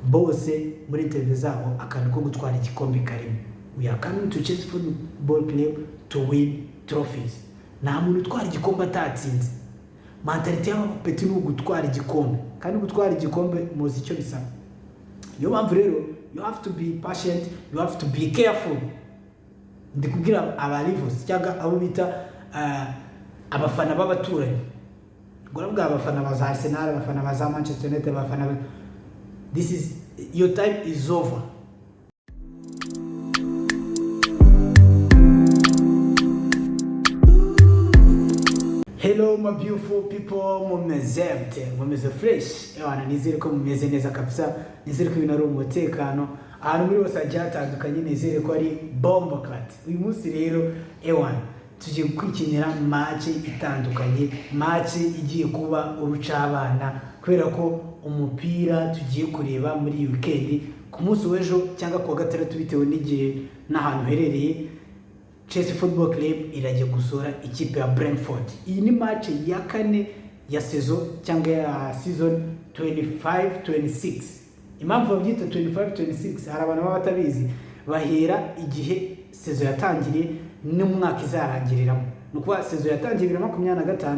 bose muri interview zabo akantu ko gutwara igikombe karimo. We are coming to Chelsea Football Club to win trophies. Nta muntu utwara igikombe atatsinze. Mentality y'abapeti ni ugutwara igikombe, kandi gutwara igikombe muzi icyo bisaba. Yo mpamvu rero you have to be patient, you have to be careful. Ndikubwira abarivos cyangwa abo bita abafana b'abaturanyi. Ngorabwa abafana ba Arsenal, abafana ba Manchester United, abafana this is your time is over. Hello my beautiful people, mumeze fresh. Ewana nizere ko mumeze neza kabisa, nizere ko ibintu ari umutekano. Ahantu muri hose hagiye hatandukanye, nizere ko ari bomba cut. Uyu munsi rero ewana tugiye kwikinira match itandukanye, match igiye kuba urucabana kubera ko umupira tugiye kureba muri weekend ku munsi w'ejo cyangwa ku gatandatu bitewe n'igihe n'ahantu herereye. Chelsea Football Club iraje gusura ikipe ya Brentford. Iyi ni match ya kane ya season cyangwa ya season 25-26. Impamvu babyita 25-26 hari abantu baba batabizi, bahera igihe season yatangiriye n'umwaka izarangiriramo. Nuko season yatangiriye 2025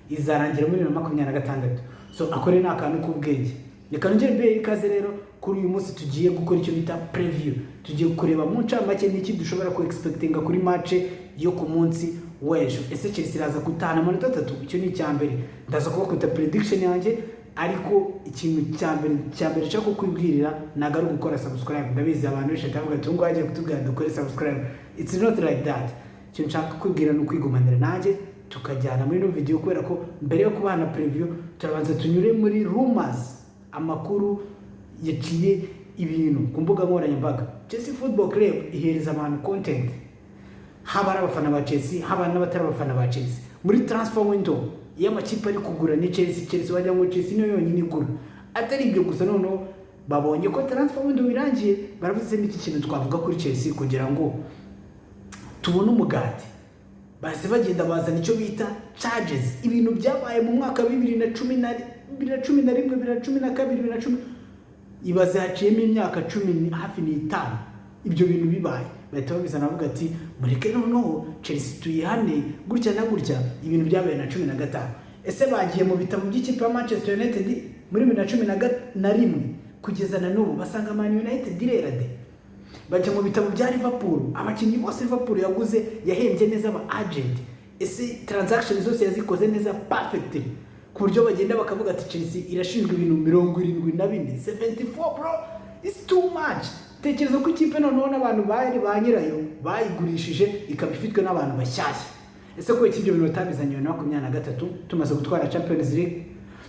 izarangira muri 2026. So akore na akantu k'ubwenge. Reka nongere mbe ikaze rero kuri uyu munsi tugiye gukora icyo bita preview. Tugiye kureba mu ncamake n'iki dushobora ku expectinga kuri match yo ku munsi w'ejo. Ese Chelsea iraza gutana amanota 3? Icyo ni icyambere. Ndaza kubakuta prediction yanjye, ariko ikintu cyambere cyo kukwibwirira nagaru gukora subscribe. Ndabizi abantu benshi tavuga tungo aje kutubwira dukore subscribe. It's not like that. Icyo nshaka kubwira no kwigumanira nanjye tukajyana muri no video kubera ko mbere yo kubana preview turabanza tunyure muri rumors, amakuru yaciye ibintu ku mbuga nkoranyambaga. Chelsea Football Club ihereza abantu content, haba ari abafana ba Chelsea, haba n'abatari abafana ba Chelsea. Muri transfer window y'amakipe ari kugura ni Chelsea wajya ngo Chelsea niyo yonyine igura. Atari ibyo gusa, noneho babonye ko transfer window irangiye, baravuze n'iki kintu twavuga kuri Chelsea kugira ngo tubone umugati. Base bagenda bazana icyo bita charges, ibintu byabaye mu mwaka wa 2011, 2012, ibaze haciyemo imyaka 10 hafi n'itanu ibyo bintu bibaye. Bahita babizana bavuga ati mureke noneho Chelsea tuyihane gutya na gutya ibintu byabaye na 15. Ese bagiye mu bitabo by'ikipe ya Manchester United muri 2011 kugeza na n'ubu basanga Man United irerade. Bajya mu bitabo bya Liverpool, abakinnyi bose Liverpool yaguze yahembye neza aba agent. Ese transactions zose yazikoze neza perfectly ku buryo bagenda bakavuga ati Chelsea irashinzwe ibintu 74. 74 bro, it's too much. Tekereza ko ikipe noneho n'abantu bari banyirayo bayigurishije ikaba ifitwe n'abantu bashyashya. Ese ko iki byo bintu tabizanye na 2023 tumaze gutwara Champions League?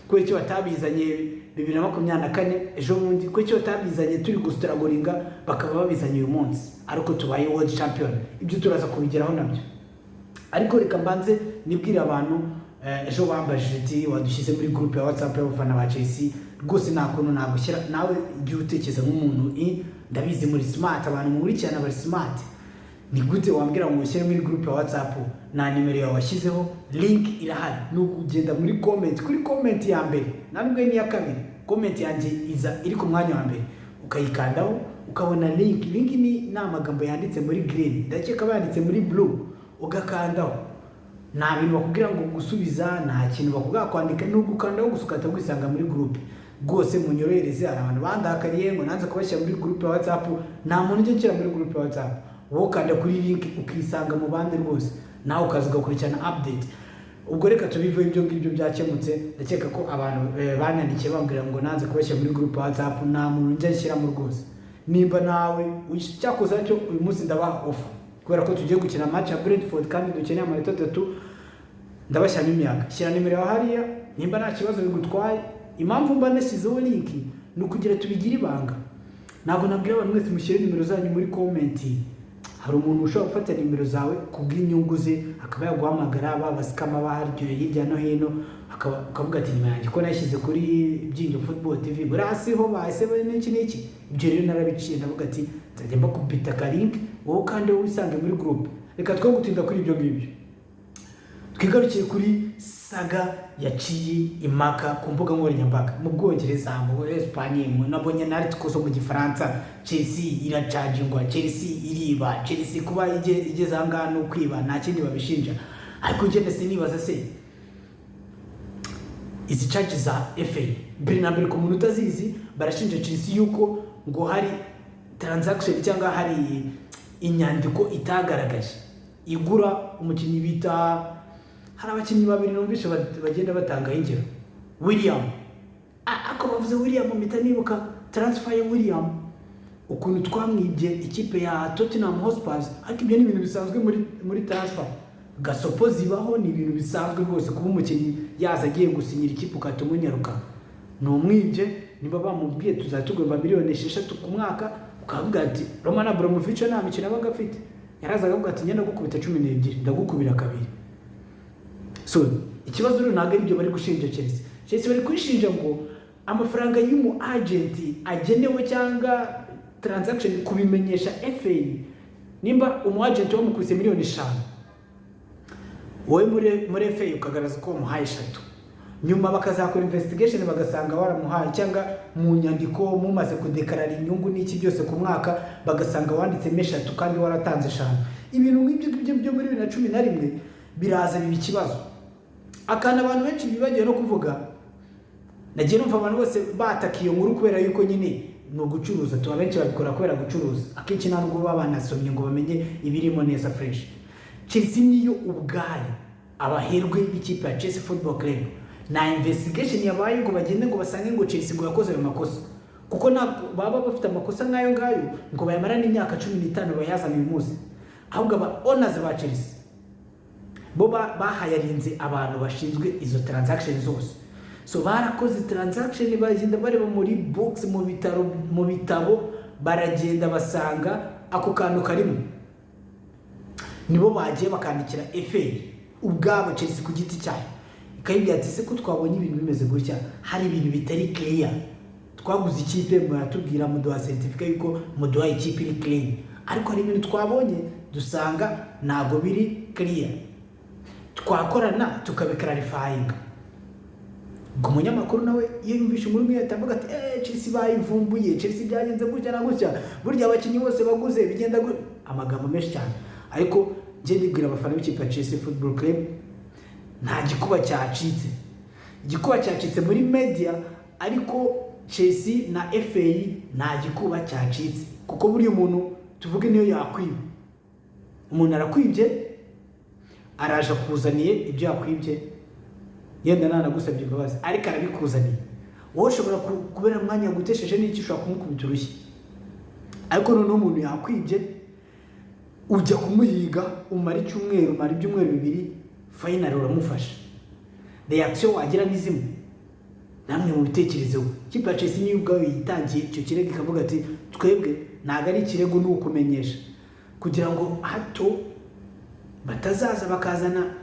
Ko icyo batabizanye 2024 ejo bundi? Ko icyo batabizanye turi gustragoringa bakaba babizanye uyu munsi ariko tubaye world champion? Ibyo turaza kubigeraho nabyo, ariko reka mbanze nibwira abantu ejo bambajije ati wadushyize muri group ya WhatsApp y'abafana ba Chelsea. Rwose nakuntu nagushyira nawe igihe utekereza nk'umuntu ndabizi muri smart, abantu mukurikirana bari smart. Ni gute wambwira ngo ushyire muri group ya WhatsApp na nimero yawe washyizeho? Link irahari, n'ugenda muri comment, kuri comment ya mbere nabwo ni ya kabiri. Comment yanjye iza iri ku mwanya wa mbere, ukayikandaho ukabona link ni namagambo yanditse muri green, ndakeka banditse muri blue, ugakandaho. Nta bintu bakubwira ngo gusubiza, nta kintu bakubwira kwandika, n'ugukandaho gusukata gusanga muri group. Rwose munyorohereze, abantu bandakariye ngo nanze kubashyira muri group ya WhatsApp. Nta muntu ujye nshyira muri group ya WhatsApp, wowe kanda kuri link ukisanga mu bandi rwose, nawe ukaza ugakurikirana update. Ubwo reka tubivuye ibyo ngibyo byakemutse. Ndakeka ko abantu banyandikiye bambwira ngo nanze kubashyira muri group ya WhatsApp. Nta muntu ujye nshyiramo rwose. Nimba nawe cyakoze cyo uyu munsi ndabaha offer kubera ko tugiye gukina match ya Brentford kandi dukeneye amanota 3. Ndabashyiramo imyaka, shyira nimero yawe hariya nimba nta kibazo bigutwaye. Impamvu mba nashyizeho link ni ukugira tubigire ibanga. Ntabwo nabwira abantu mwese mushyire nimero zanyu muri comment. Hari umuntu ushobora gufata nimero zawe kubw'inyungu ze akaba yaguhamagara, babasikama baharyoye hirya no hino, akavuga ati nimero yanjye ko nashyize kuri Byinjo Football TV burasi ho bahise n'iki. Ibyo rero narabiciye, ndavuga ati nzajya mbakubita ka link wowe kandi wisange muri group. Reka twe gutinda kuri ibyo ngibyo, twigarukiye kuri saga yaciye impaka ku mbuga nkoranyambaga mu Bwongereza, mu Espanye, nabonye n'article zo mu Gifaransa. Chelsea iracagingwa, Chelsea iriba, Chelsea kuba igeze ahangaha no kwiba nta kindi babishinja. Ariko ngende sinibaza se izi charges za FA mbere na mbere ku muntu utazizi barashinja Chelsea yuko ngo hari transaction cyangwa hari inyandiko itagaragaje igura umukinnyi bita, hari abakinnyi babiri numvishe bagenda batanga ingero. Willian ako bavuze Willian mpita nibuka transfer ya Willian ukuntu twamwibye ikipe ya Tottenham Hotspur. Ariko ibyo ni ibintu bisanzwe muri transfer, gasopo zibaho, ni ibintu bisanzwe rwose kuba umukinnyi yaza agiye gusinyira ikipe ukatumunyaruka n'umwibye. Niba bamubwiye tuzatugomba miliyoni 6 ku mwaka, ukavuga ati Roman Abramovich nta mikino abaga afite, yarazaga avuga ati ngenda gukubita 12 ndagukubira kabiri. So ikibazo rero ntabwo ibyo bari gushinja Chelsea. Chelsea bari kwishinja ngo amafaranga y'umu agent agenewe cyangwa transaction kubimenyesha FA. Nimba umu agent wamukubise miliyoni 5, wowe muri FA ukagaragaza ko umuhaye 3, nyuma bakazakora investigation bagasanga waramuhaye cyangwa mu nyandiko mumaze kudekarara inyungu n'iki byose ku mwaka bagasanga wanditse 3 kandi waratanze 5. Ibintu nk'ibyo byo muri 2011 biraza biba ikibazo. Akana abantu benshi bibagiye no kuvuga, nagiye numva abantu bose batakiye nkuru kubera yuko nyine no gucuruza, tuba benshi babikora kubera gucuruza, akenshi nta nubwo baba banasomye ngo bamenye ibirimo neza fresh. Chelsea niyo ubwayo abaherwe b'ikipe ya Chelsea Football Club na investigation yabaye ngo bagende ngo basange ngo Chelsea ngo yakoze ayo makosa, kuko baba bafite amakosa nk'ayo ngayo ngo bayamara n'imyaka 15 bayazana uyu munsi. Ahubwo aba owners ba Chelsea bo bahayarinze abantu bashinzwe izo transaction zose. So barakoze transaction, bagenda bareba muri box mu bitabo baragenda basanga ako kantu karimo, nibo bagiye bakandikira FA ubwabo Chelsea ku giti cyayo ikayibwira ati se ko twabonye ibintu bimeze gutya, hari ibintu bitari clear, twaguze ikipe muratubwira muduha certificate yuko muduha ikipe iri clean, ariko hari ibintu twabonye dusanga ntago biri clear, twakorana tukabiclarifying. Ngo umunyamakuru nawe iyo yumvishe inkuru nk'iyo atavuga ati Chelsea bayivumbuye, Chelsea byagenze gutya na gutya, burya abakinnyi bose baguze bigenda amagambo menshi cyane. Ariko nje ndibwira abafana b'ikipe ya Chelsea Football Club nta gikuba cyacitse, igikuba cyacitse muri media, ariko Chelsea na FA nta gikuba cyacitse, kuko buri umuntu tuvuge niyo yakwiba, umuntu arakwibye araje kuzaniye ibyo yakwibye, yenda nanagusabye imbabazi ariko arabikuzaniye, wowe ushobora kubera mwanya gutesheje n'iki ushobora kumukubita urushyi. Ariko none umuntu yakwibye ujya kumuhiga, umara icyumweru, umara ibyumweru 2, final uramufasha, reaction wagira n'izimwe. Namwe mu bitekerezo kipa Chelsea niyo ubwayo yitangiye icyo kirego ikavuga ati twebwe ntago ari ikirego n'ukumenyesha, kugira ngo hato batazaza bakazana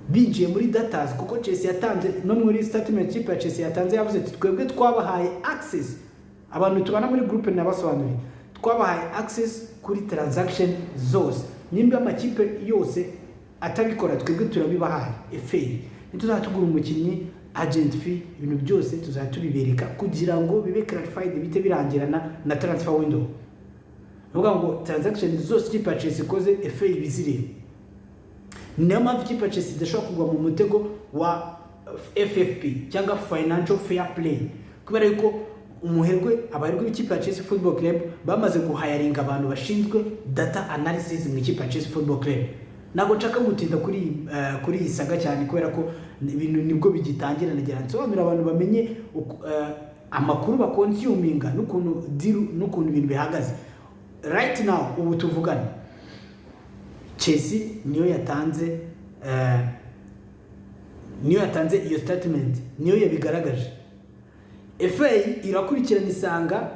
binjiye muri datas, kuko Chelsea yatanze no muri statement kipa Chelsea yatanze yavuze ati twebwe twabahaye access, abantu tubana muri groupe n'abasobanuriye twabahaye access kuri transaction zose, nimba amakipe yose atabikora twebwe turabibahaye. FA ntituzatugura umukinnyi, agent fee, ibintu byose tuzatubibereka kugira ngo bibe clarified bite birangirana na transfer window. Nuvuga ngo transaction zose kipa Chelsea koze FA bizire. Niyo mpamvu kipa Chelsea idashobora kugwa mu mutego wa FFP cyangwa financial fair play, kubera yuko umuherwe abaherwe b'ikipe ya Chelsea Football Club bamaze guhayaringa abantu bashinzwe data analysis mu ikipe ya Chelsea Football Club. Ntabwo nshaka gutinda kuri iyi saga cyane kubera ko ibintu nibwo bigitangira, nagira nsobanura abantu bamenye amakuru bakonsuminga n'ukuntu ibintu bihagaze. Right now ubu tuvugana Chelsea niyo yatanze iyo statement, niyo yabigaragaje. FA irakurikirana isanga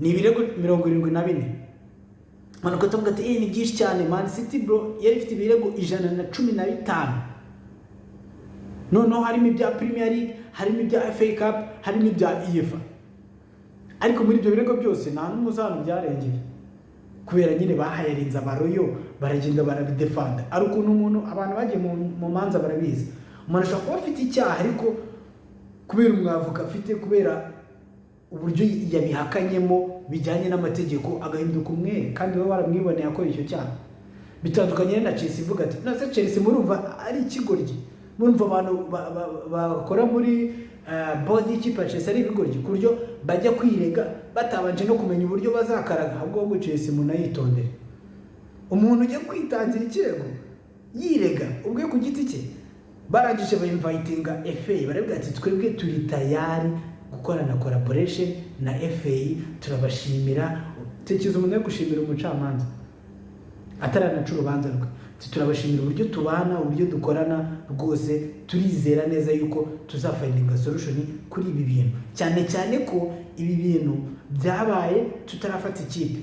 ni ibirego 74. Manako tuvuga ati ni byinshi cyane. Man City bro yari ifite ibirego 115. Noneho harimo ibya Premier League, harimo ibya FA Cup, harimo ibya UEFA. Ariko muri ibyo birego byose nta n'umuzano byarengeye, kubera nyine bahayarinza abaroyo baragenda barabidefanda. Ari ukuntu umuntu abantu bagiye mu manza barabizi, umuntu ashobora kuba afite icyaha ariko kubera umwavoka afite kubera uburyo yabihakanyemo bijyanye n'amategeko agahinduka umwere kandi baba baramwiboneye akora icyo cyaha. Bitandukanye na Chelsea ivuga ati nase Chelsea murumva ari ikigoryi, murumva abantu bakora muri body y'ikipe ya Chelsea ari ibigoryi ku buryo bajya kwirega batabanje no kumenya uburyo bazakaraga. Ahubwo Chelsea munayitondere, umuntu ujya kwitangira ikirego yirega ubwe ku giti cye, barangije bayinvitinga FA baravuga ati twebwe turi tayari gukorana collaboration na FA, turabashimira. Tekereza umuntu yo gushimira umucamanza ataranaca urubanza rwe, turabashimira uburyo tubana, uburyo dukorana, rwose turizera neza yuko tuzafindinga solution kuri ibi bintu, cyane cyane ko ibi bintu byabaye tutarafata ikipe.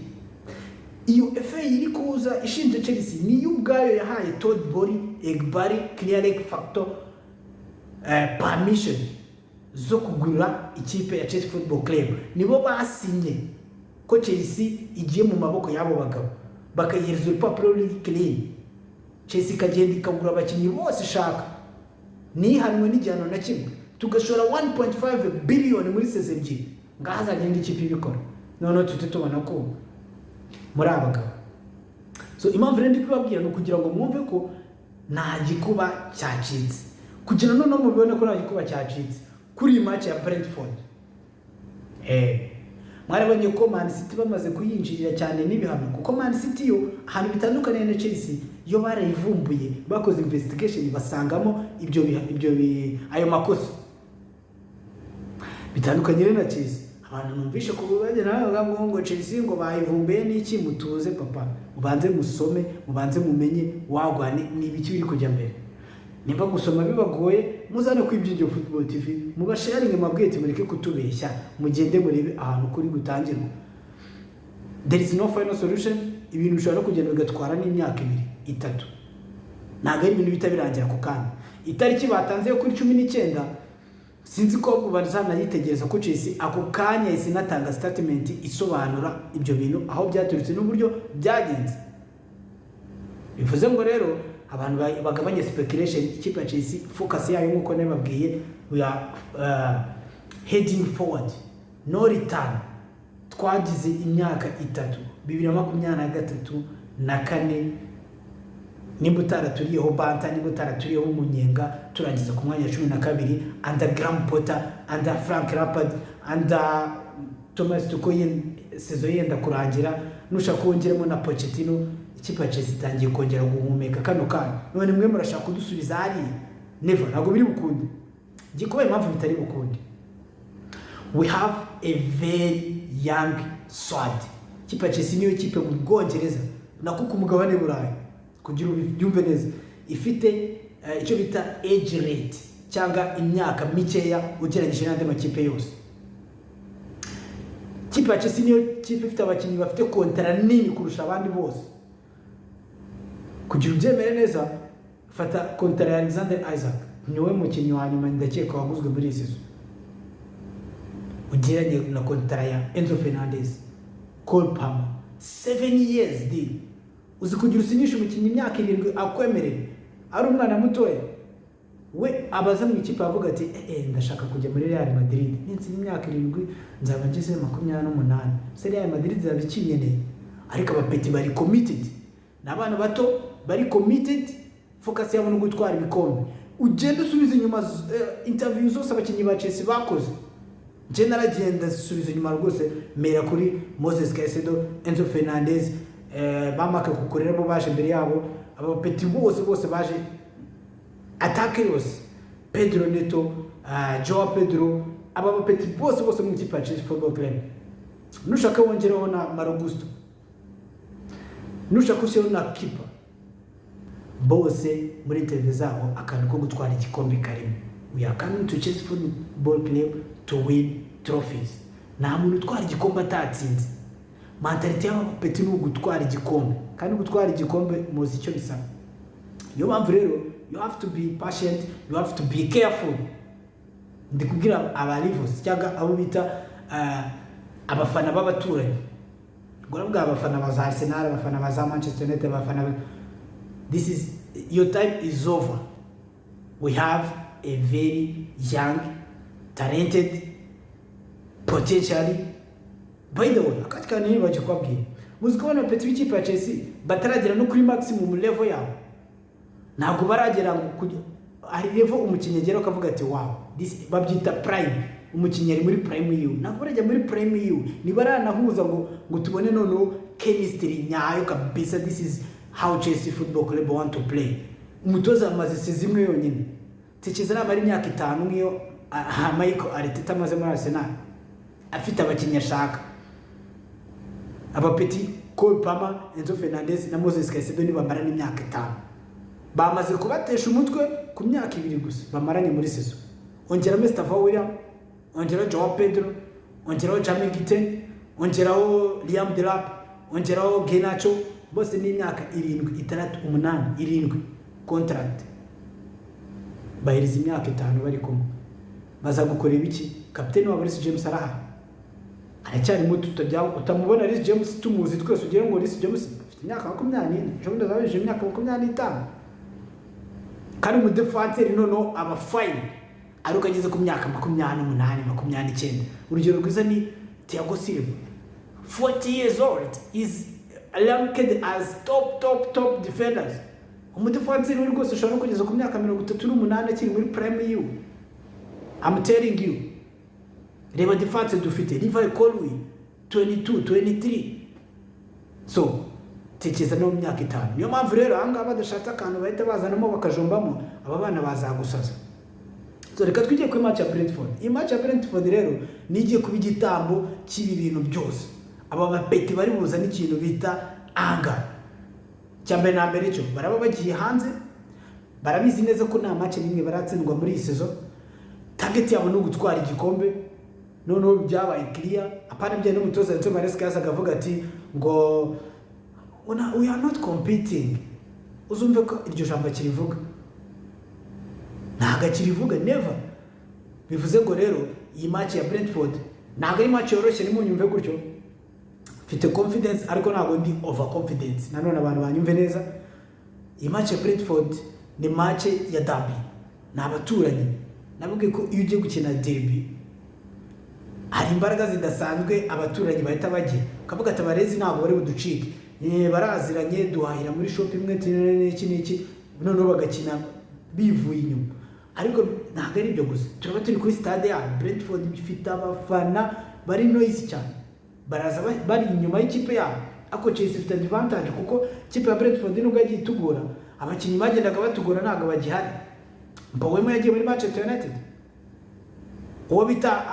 Iyo FA iri kuza ishinja Chelsea niyo ubwayo yahaye Todd Boehly Egbari clearing factor permission zo kugura ikipe ya Chelsea Football Club. Nibo basinye ko Chelsea igiye mu maboko yabo bagabo, bakayihereza urupapuro ruri clean. Chelsea ikagenda ikagura abakinnyi bose ishaka, nihanwe n'igihano na kimwe, tugashora 1.5 billion muri season ebyiri, ngaho azagenda ikipe ibikora. None tubona ko muri abagabo. So impamvu rero ndi kubabwira no kugira ngo mwumve ko nta gikuba cyacitse, kugira none mubibone ko nta gikuba cyacitse kuri match ya Brentford. Mwarabonye ko Man City bamaze kuyinjirira cyane n'ibihano, kuko Man City yo ahantu bitandukanye na Chelsea yo barayivumbuye, bakoze investigation basangamo ibyo ayo makosa bitandukanye na Chelsea. Abantu numvishe ko bagera ngo Chelsea ngo bayivumbuye n'iki, mutuze papa, ubanze musome, mubanze mumenye wagwane n'ibiki biri kujya mbere. Nimba gusoma bibagoye muzane kwibyinjyo Football TV, mubasharinge mabwete mureke kutubeshya, mugende murebe ahantu kuri gutangirwa. There is no final solution. Ibintu bishobora kugenda bigatwara n'imyaka 2-3, ntabwo ari ibintu bitabirangira ku kanya. Itariki batanze yo kuri 19 sinzi ko bazanayitegereza ko Chelsea ako kanya isinatanga statement isobanura ibyo bintu aho byaturutse n'uburyo byagenze. Bivuze ngo rero abantu bagabanye speculation. Ikipe ya Chelsea focus yayo nkuko nababwiye, we are heading forward, no return. Twagize imyaka 3, 2023 na 4, nimba utaraturiyeho Banta, nimba utaraturiyeho Munyenga, turangiza ku mwanya 12 under Graham Potter, under Frank Lampard, under Thomas Tuchel. Sezo yenda kurangira, nushaka kongeramo na Pochettino, ikipe ya Chelsea itangiye kongera guhumeka kano kana. None mwe murashaka kudusubiza hari never, ntabwo biri bukunde. Gikubaye impamvu bitari bukunde, we have a very young squad. Ikipe ya Chelsea niyo ikipe mu Bwongereza nako ku mugabane burayi, kugira ubyumve neza, ifite icyo bita age rate cyangwa imyaka mikeya ugereranyije n'andi makipe yose. Ikipe ya Chelsea niyo kipe ifite abakinnyi bafite kontara nini kurusha abandi bose. Kugira ubyemere neza, fata kontara ya Alexander Isaac, niwe mukinnyi wa nyuma ndakeka waguzwe muri iyi season, ugereranye na kontara ya Enzo Fernández, Cole Palmer, 7 years deal. Uzi kugira usinyisha umukinnyi imyaka 7 akwemerera ari umwana mutoya, we abaza mu ikipe avuga ati ndashaka kujya muri Real Madrid, ninsi imyaka 7 nzaba ngeze 28. Se Real Madrid zabikinyene, ariko abapeti bari committed, n'abana bato bari committed, focus yabo no gutwara ibikombe. Ugenda usubiza inyuma interview zose abakinnyi ba Chelsea bakoze, je naragenda subiza inyuma rwose, mera kuri Moisés, Caicedo, Enzo Fernández, Marc Cucurella bo baje mbere yabo, abapeti bose baje attaque yose, Pedro Neto, Joao Pedro, abapeti bose mu ikipe ya Chelsea Football Club. Nushaka wongereho na Marogusto, nushaka ushyiraho na Keeper, bose muri interview zabo akantu ko gutwara igikombe karimo. We are coming to Chelsea Football Club to win trophies. Nta muntu utwara igikombe atatsinze. Mentality y'abapeti ni ugutwara igikombe, kandi gutwara igikombe muzi icyo bisaba. Yo mpamvu rero you have to be patient, you have to be careful. Ndi kugira aba rivals cyangwa abo bita abafana b'abaturanyi. Ngoravuga abafana ba Arsenal, abafana ba Manchester United, abafana, this is your time is over. we have a very young, talented, potentially. By the way, akati kana niba cyo kwabwira muzi ko bana peti w'ikipe ya Chelsea bataragera no kuri maximum level yabo, ntabwo baragera ari level umukinnyi agera akavuga ati wow, this babyita prime, umukinnyi ari muri prime yiwe, ntabwo barajya muri prime yiwe, ni baranahuza ngo tubone noneho chemistry nyayo kabisa. This is how Chelsea Football Club want to play. Umutoza amaze sezi imwe yonyine, tekereza n'abari imyaka 5 ngiyo Michael Arteta amaze muri Arsenal, afite abakinnyi ashaka abapeti Cole Palmer, Enzo Fernández na Moisés Caicedo, ni bamara n'imyaka 5, bamaze kubatesha umutwe ku myaka 2 gusa bamaranye muri season. Ongeramo Estevão, Willian, ongeramo João Pedro, ongeramo Gtech, ongeramo Liam Delap, ongeramo Garnacho, bose ni imyaka 7, 6, 8, 7 contract. Bahiriza imyaka 5 bari kumwe, baza gukora ibiki? Kapiteni wa Reece James araha, aracyari muto, utamubona Reece James tumuzi twese ugiye ngo Reece James afite imyaka 24, ejo ndazaje imyaka 25, kandi mu defense noneho aba fine aruka ageze ku myaka 28, 29. Urugero rwiza ni Thiago Silva, 40 years old, is ranked as top defenders. Umudefense uri rwose ushobora kugeza ku myaka 38 akiri muri prime yiwe. I'm telling you, reba defense dufite Levi Colwill 22, 23. So tekeza no myaka 5. Niyo mpamvu rero anga badashatse akantu bahita bazanamo bakajombamo, aba bana bazagusaza. So reka twijye ku match ya Brentford. Iyi match ya Brentford rero nigiye kuba igitambo cy'ibi bintu byose. Aba bapeti bari buzana ikintu bita anga. Cyambere na mbere cyo baraba bagiye hanze, barabizi neza ko nta match nimwe baratsindwa muri iyi season. Target yabo no gutwara igikombe. Noneho byabaye clear. Apana bya n'umutoza Enzo Maresca yazaga avuga ati ngo we are not competing. Uzumve ko iryo jambo kirivuga, ntaga kirivuga never. Bivuze ngo rero iyi match ya Brentford ntago ari match yoroshye, nimunyumve gutyo. Mfite confidence ariko ntago ndi over confidence. Nanone abantu banyumve neza, iyi match ya Brentford ni match ya derby, n'abaturanyi. Navuga ko iyo ugiye gukina derby hari imbaraga zidasanzwe abaturanyi bahita bagira, kavuga ati abarezi ntabwo bari buducike, baraziranye duhahira muri shop imwe n'iki noneho bagakina bivuye inyuma. Ariko ntabwo ari ibyo gusa, turaba turi kuri stade ya Brentford ifite abafana bari noise cyane, baraza bari inyuma y'ikipe yabo. Ako Chelsea ifite advantage kuko ikipe ya Brentford nubwo yagiye itugora, abakinnyi bagendaga batugora ntabwo bagihari. Mbawemo yagiye muri Manchester United, uwo bita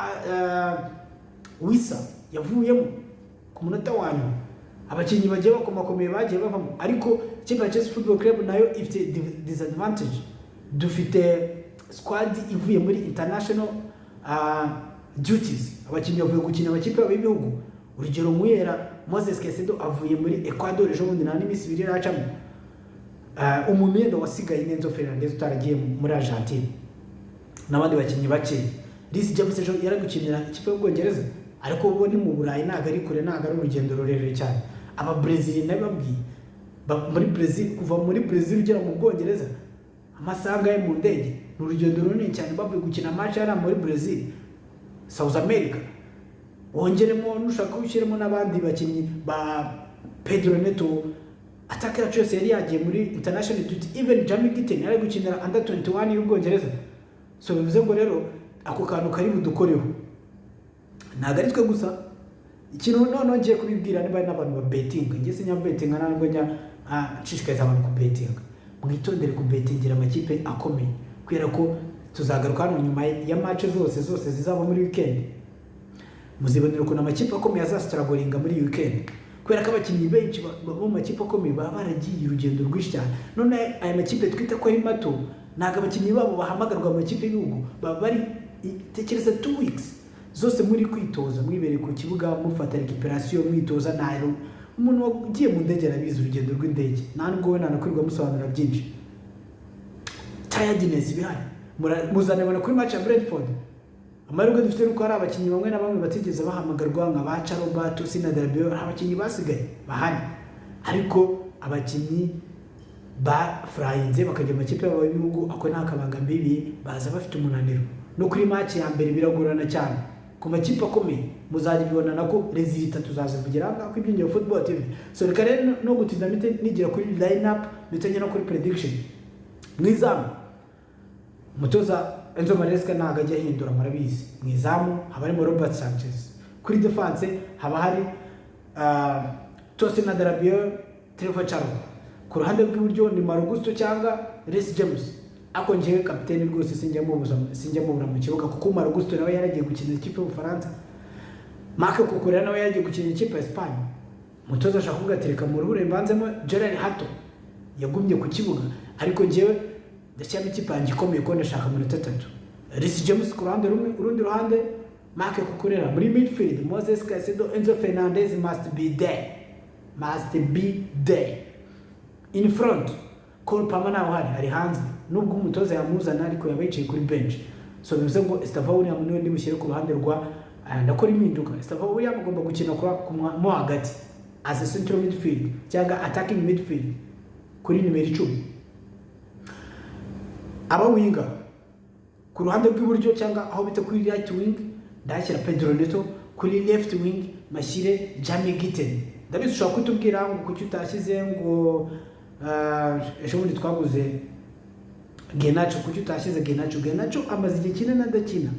Wisa yavuyemo ku munota wa nyuma, abakinnyi bagiye bakomakomeye bagiye bavamo. Ariko ikipe ya Chelsea Football Club nayo ifite disadvantage. Dufite squad ivuye muri international duties, abakinnyi bavuye gukina amakipe y'ibihugu. Urugero Muyera Moisés Caicedo avuye muri Ecuador ejo bundi n'imisi 2 yaracamo. Umuntu yenda wasigaye Enzo Fernández utaragiye muri Argentine, n'abandi bakinnyi bake. Reece James ejo yaragukinira ikipe y'Ubwongereza, ariko ubu ni mu Burayi, ntago ari kure, ntago ari urugendo rurerure cyane. Aba Brazil nababwiye muri Brazil, kuva muri Brazil ugera mu Bwongereza amasaga ye mu ndege, ni urugendo runini cyane. Bavuye gukina match ara muri Brazil, South America. Wongeremo nushaka ushyiremo n'abandi bakinnyi ba Pedro Neto, attacker cyose yari yagiye muri international duty. Even Jamie Gtech yari gukinira under 21 y'Ubwongereza. So bivuze ngo rero ako kantu kari budukoreho, ntago ari twe gusa. Ikintu none ngiye kubibwira niba n'abantu ba betting, ngiye sinya betting ntabwo njya nshishikariza abantu ku betting. Mwitondere ku bettingira amakipe akomeye, kwera ko tuzagaruka hano nyuma ya match zose zizaba muri weekend. Muzibonera ko amakipe akomeye azastragolinga muri weekend, kwera ko abakinnyi benshi bo makipe akomeye baba baragiye urugendo rwinshi cyane. None aya makipe twita ko ari mato, ntago abakinnyi babo bahamagarwa amakipe y'ibihugu, baba bari tekereza 2 weeks zose muri kwitoza, mwibere ku kibuga mufata recuperation, mwitoza. Nayo umuntu wagiye mu ndege arabizi urugendo rw'indege, ntabwo we nanakwirwa musobanura byinshi. Tiredness bihari, muzanabona kuri match ya Brentford. Amahirwe dufite nuko hari abakinnyi bamwe na bamwe batigeze bahamagarwa nka ba Chalobah, Tosin, Adarabioyo, abakinnyi basigaye bahari. Ariko abakinnyi ba frayinze bakajya amakipe yabo y'ibihugu ako nta kabanga mbibi baza bafite umunaniro no kuri match ya mbere biragorana cyane ku makipe akomeye muzajya bibona nako resultat tuzazivugira ko ibyinyo football TV. So reka rero no gutinda nigira kuri line up mitanye no kuri prediction mwizamu mutoza Enzo Maresca ntago ajya hindura murabizi mwizamu haba harimo Robert Sánchez, kuri defense haba hari Tosin Adarabioyo, Trevor, Chalobah. Ku ruhande rw'iburyo ni Marc Cucurella cyangwa Reece James. Ako njewe kapiteni rwose sinjya mubura mu kibuga kuko Marc Cucurella nawe yaragiye gukina ikipe y'Ubufaransa. Marc Cucurella nawe yaragiye gukina ikipe ya Espagne. Mutoza ashaka kuvuga ati reka muruhure mbanzemo Gerard Hato yagumye ku kibuga ariko njewe ndashyira ikipe yanjye ikomeye ko ndashaka amanota 3. Reece James ku ruhande rumwe, urundi ruhande Marc Cucurella. Muri midfield Moisés, Caicedo, Enzo, Fernández must be there. In front Cole Palmer nawe hari hanze nubwo umutoza yamuzana ariko yabayicaye kuri bench. So bivuze ngo Estevão niwe ndi mushyire ku ruhande rwa ndakora impinduka. Estevão agomba gukina mo hagati as a central midfield cyangwa attacking midfield kuri nimero 10. Aba winga ku ruhande rw'iburyo cyangwa aho bita kuri right wing ndashyira Pedro Neto, kuri left wing mashyire Jamie Gitten. Ndabizi ushobora kutubwira ngo kuki utashyize ngo ejo bundi twaguze Genacho, kuki utashyize Genacho amaze igihe kinini adakina.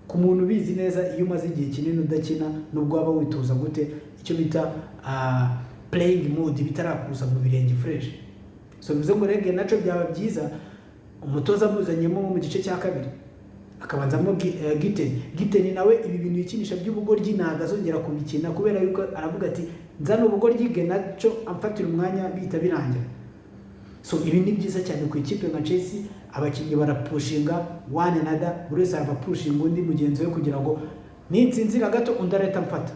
Ku muntu bizi neza iyo umaze igihe kinini udakina nubwo waba witoza gute icyo bita playing mode bitarakuza mu birenge fresh. So bivuze ngo rege Genacho byaba byiza umutoza amuzanyemo mu gice cya kabiri akabanzamo Giteni nawe ibi bintu yikinisha by'ubugoryi ntago azongera kubikina kubera yuko aravuga ati nzana ubugoryi Genacho amfatira umwanya bita birangira. So ibi ni byiza cyane ku ikipe nka Chelsea, abakinnyi barapushinga one another, buri wese arapushinga undi mugenzi we kugira ngo nitsinzira gato undareta mfata.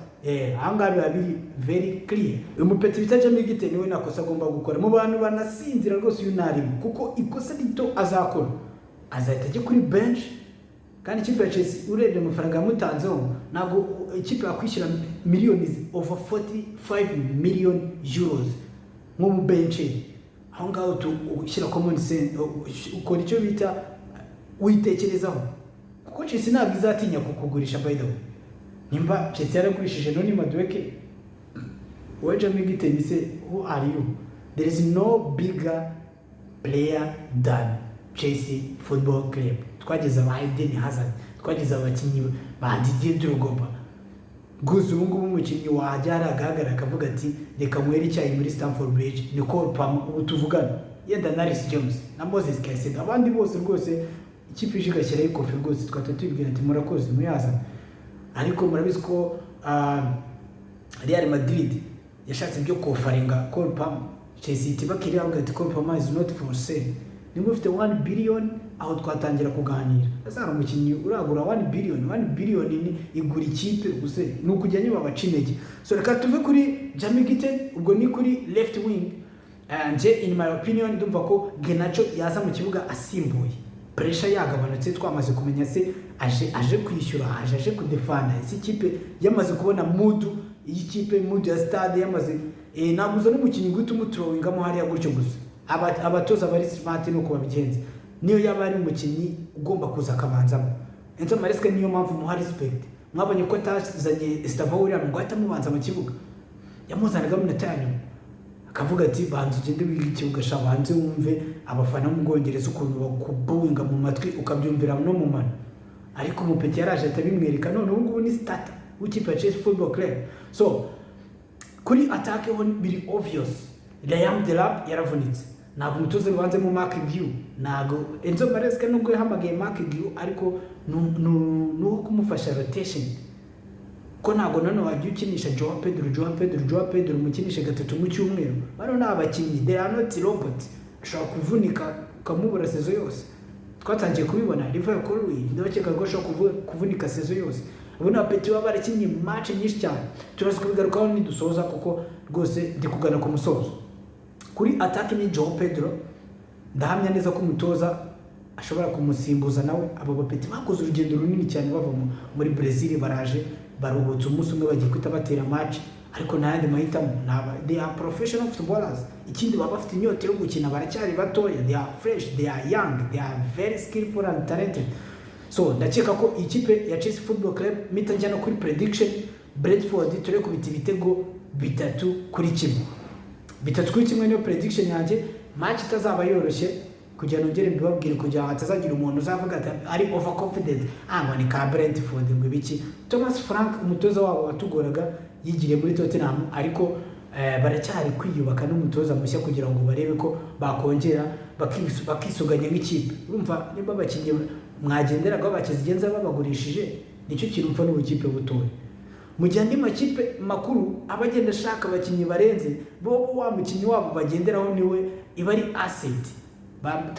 Ahangaha biba biri very clear. Uyu mupeti bita Jamie Giteni we nakosa agomba gukora mu bantu banasinzira rwose uyu narimo kuko ikosa rito azakora azahita ajya kuri bench. Kandi ikipe ya Chelsea urebye amafaranga yamutanzeho ntabwo ikipe yakwishyura miliyoni over 45 million euros mu bench. Aho ngaho ushyira common sense ukora icyo bita witekerezaho kuko Chelsea ntabwo izatinya kukugurisha. By the way nimba Chelsea yaragurishije none Madueke we Jamie Giteni se who are you? There is no bigger player than Chelsea Football Club. Twageze aba Eden Hazard, twageze abakinnyi ba Didier Drogba. Gusa ubu ngubu umukinnyi wajyara agahagara akavuga ati reka mwere icyayi muri Stamford Bridge ni Cole Palmer ubu tuvugana yenda na Reece James na Moisés Caicedo. Abandi bose rwose ikipe ije gashyiraho ikofi rwose twatubwira ati murakoze muyaza. Ariko murabizi ko Real Madrid yashatse byo kofaringa Cole Palmer. Chelsea tibakiriye avuga ati Cole Palmer is not for sale. Nimba ufite 1 billion aho twatangira kuganira. Azara umukinnyi uragura 1 billion ni igura ikipe guse nukujyanye babacinege. So reka tuve kuri Jamie Giteni ubwo ni kuri left wing. And in my opinion ndumva ko Genacho yaza mu kibuga asimbuye. Pressure yagabanutse twamaze kumenya se aje kwishyura aje kudefanda. Isi kipe yamaze kubona mood y'ikipe mood ya stade yamaze naguza n'umukinnyi gutu umutrowinga mo hariya gutyo gusa. Abatoza bari smart no kubabigenza. Niyo yaba ari umukinnyi ugomba kuza akabanzamo. Enzo Maresca niyo mpamvu muha respect. Mwabonye ko tazanye Estevão Willian ngo ahita mubanza mu kibuga. Yamuzanaga mu natanya. Akavuga ati banze ugende wiga ikibuga shabanze wumve abafana mu Bwongereza ukuntu bakubunga mu matwi ukabyumvira no mu mano. Ariko umupeti yaraje atabimwereka none ubu ngubu ni starter w'ikipe ya Chelsea Football Club. So kuri attack ho biri obvious. Liam Delap yaravunitse. Ntabwo umutoza rubanze mu Marc Cucurella. Ntabwo Enzo Maresca nubwo yahamagaye Marc Cucurella ariko no kumufasha rotation. Ko ntabwo none wajya ukinisha Joao Pedro mukinisha gatatu mu cyumweru. Bano n'abakinnyi they are not robots. Ashobora kuvunika ukamubura sezo yose. Twatangiye kubibona Liverpool Colwell ndabakeka ko ashobora kuvunika sezo yose. Ubona apeti baba barakinnye match nyinshi cyane. Turaza kubigarukaho nidusoza kuko rwose ndi kugana ku musozo. Kuri attack ni Joao Pedro ndahamya neza ko umutoza ashobora kumusimbuza nawe. Abo bapeti bakoze urugendo runini cyane bava muri Brazil baraje barubutse umunsi umwe bagiye kwita batera match ariko ntayandi mahitamo. They are professional footballers. Ikindi baba bafite inyota yo gukina, baracyari batoya, they are fresh, they are young, they are very skillful and talented. So ndakeka ko ikipe ya Chelsea Football Club mitajya no kuri prediction, Brentford turi kubita ibitego 3-1. 3-1 niyo prediction yanjye. Match itazaba yoroshye kugira nongere mbibabwire kugira hatazagira umuntu uzavuga ati ari overconfident ngo ni ka Brentford ngo ibiki. Thomas Frank umutoza wabo watugoraga yigiriye muri Tottenham, ariko baracyari kwiyubaka n'umutoza mushya kugira ngo barebe ko bakongera bakisuganya nk'ikipe. Urumva niba abakinnyi mwagenderaga bakizigenza babagurishije, nicyo kintu mfa n'ubukipe butoye. Mu gihe andi makipe makuru abagenda ashaka abakinnyi barenze, bo wa mukinnyi wabo bagenderaho niwe iba ari asset,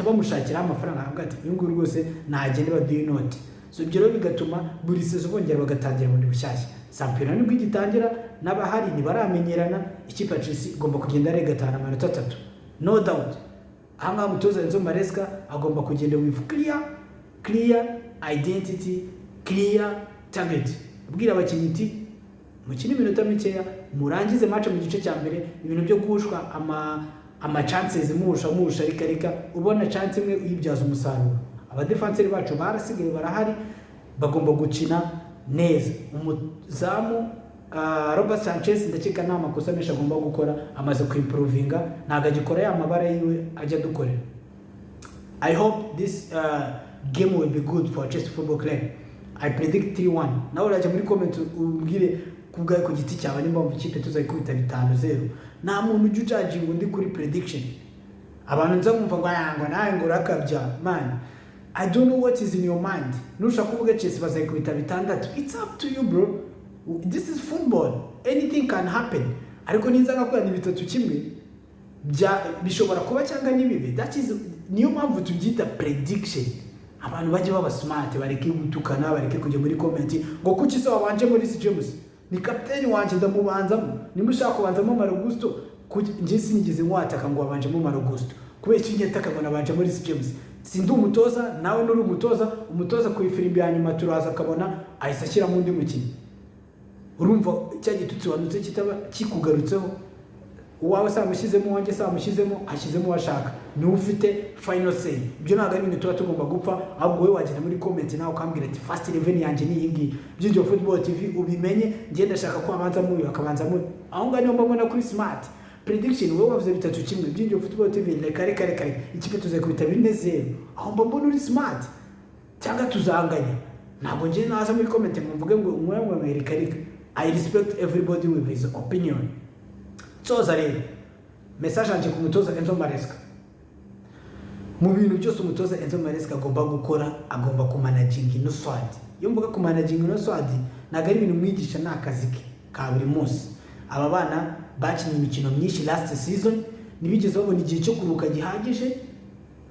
bamushakira amafaranga avuga ati uyu nguyu rwose nagende baduye inoti. So ibyo rero bigatuma buri sezo bongera bagatangira bundi bushyashya. Shampiyona nibwo igitangira n'abahari ntibaramenyerana, ikipe ya Chelsea igomba kugenda regatana amanota 3 no doubt. Aha mutoza Enzo Maresca agomba kugenda with clear identity, clear target. Ubwira abakinnyi iti mukina iminota mikeya murangize match mu gice cya mbere, ibintu byo gushwa ama chances musha rika ubona chance imwe uyibyaza umusaruro. Aba defenseur bacu barasigaye barahari, bagomba gukina neza. Umuzamu Robert Sánchez ndakeka nta makosa menshi agomba gukora, amaze kuimprovinga, ntago agikora ya mabara yiwe ajya dukorera. I hope this game will be good for Chelsea Football Club. I predict 3-1. Nawe urajya muri comment ubwire kubgaye ku giti cyawe nimba mu ikipe tuzayikubita 5-0. Nta muntu ujyaje ngo ndi kuri prediction. Abantu nza kumva ngo yango nawe ngo rakabya man. I don't know what is in your mind. Nushaka kuvuga Chelsea bazayikubita 6. It's up to you bro. This is football. Anything can happen. Ariko ninza ngakora ni 3-1 bishobora kuba cyangwa nibibe. That is niyo mpamvu tugita prediction. Abantu baje baba smart, bareke gutukana, bareke kujya muri comment ngo kuki se wabanje muri Reece James ni captain wanje ndamubanzamo, nimushaka kubanzamo Marogusto nje sinigeze nwataka ngo wabanje mu Marogusto kubera iki nyetaka ngo nabanje muri Reece James. Sindi umutoza nawe nuri umutoza ku ifirimbi ya nyuma turaza akabona ayisakira mu ndi mukino. Urumva cyagitutsi wanutse kitaba kikugarutseho, uwawe samushyizemo wanjye samushyizemo ashyizemo washaka ni ufite final say. Ibyo ntago ari ibintu tuba tugomba gupfa, ahubwo wowe wagenda muri comment nawe ukambwira ati first 11 yanjye ni iyi by'iryo Football TV ubimenye, ngenda ndashaka ko abanza muri akabanza muri aho ngani mbona kuri smart prediction. Wowe wavuze 3-1 by'iryo Football TV kare ikipe tuzakubita 4-0, aho mbona uri smart cyangwa tuzanganya. Ntabwo ngiye naza muri comment mvuge ngo umwe reka. I respect everybody with his opinion. Soza rero message anje ku mutoza Enzo Maresca. Mu bintu byose umutoza Enzo Maresca agomba gukora, agomba kumanaging ino squad. Iyo mvuga kumanaging ino squad ntago ari ibintu mwigisha n'akazi ke ka buri munsi. Aba bana bakinnye imikino myinshi last season, nibigeze babona igihe cyo kuruka gihagije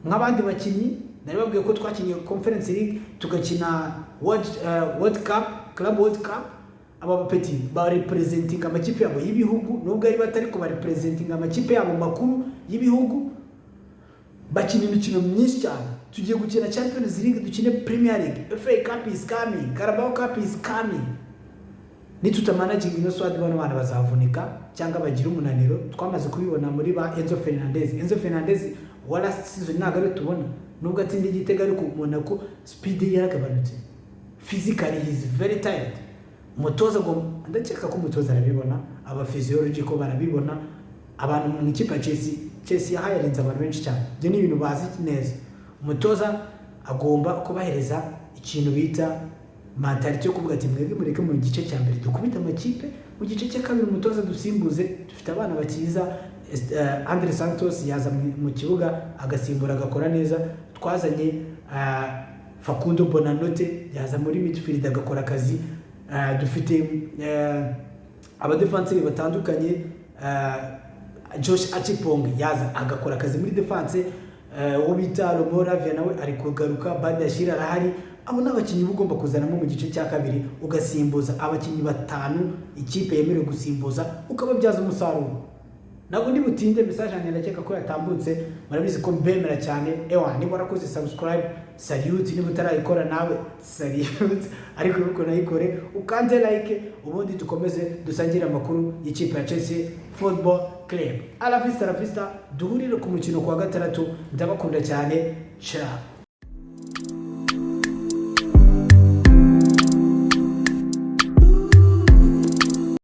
nk'abandi bakinnyi. Nari babwiye ko twakinnye Conference League, tugakina World Cup, Club World Cup. Aba petit ba representing amakipe yabo y'ibihugu, nubwo ari batari ko ba representing amakipe yabo makuru y'ibihugu, bakina imikino myinshi cyane. Tugiye gukina Champions League, dukine Premier League, FA Cup is coming, Carabao Cup is coming. Nitutamanaginga ino squad bana bazavunika cyangwa bagira umunaniro. Twamaze kubibona muri ba Enzo Fernández wala season nagabe tubona, nubwo atindi igitega ariko umona ko speed yaragabanutse, physically he is very tired. Umutoza ngo ndakeka ko umutoza arabibona, aba physiology ko barabibona. Abantu mu ikipe ya Chelsea yahayarenza abantu benshi cyane, byo ni ibintu bazi neza. Umutoza agomba kubahereza ikintu bita mentality yo kuvuga ati mwebwe mureke mu gice cya mbere dukubita amakipe, mu gice cya kabiri umutoza dusimbuze. Dufite abana bakiza, Andre Santos yaza mu kibuga agasimbura agakora neza. Twazanye Facundo Bonanote yaza muri midfield agakora akazi. Dufite abadefenseur batandukanye, Josh Achipong yaza agakora akazi muri defense. Ubita Romoravia nawe ari kugaruka, Badashira arahari. Abo n'abakinnyi ugomba kuzanamo mu gice cya kabiri ugasimbuza abakinnyi 5 ikipe yemerewe gusimbuza ukababyaza umusaruro. ntabwo ndi butinde message yanjye ndakeka ko yatambutse murabizi ko mbemera cyane niba warakoze subscribe salute niba utarayikora nawe salute ariko uko nayikore ukanze like ubundi dukomeze dusangire amakuru y'ikipe ya Chelsea Football Club. A la vista duhurire ku mukino kwa gatandatu ndabakunda cyane. Ciao.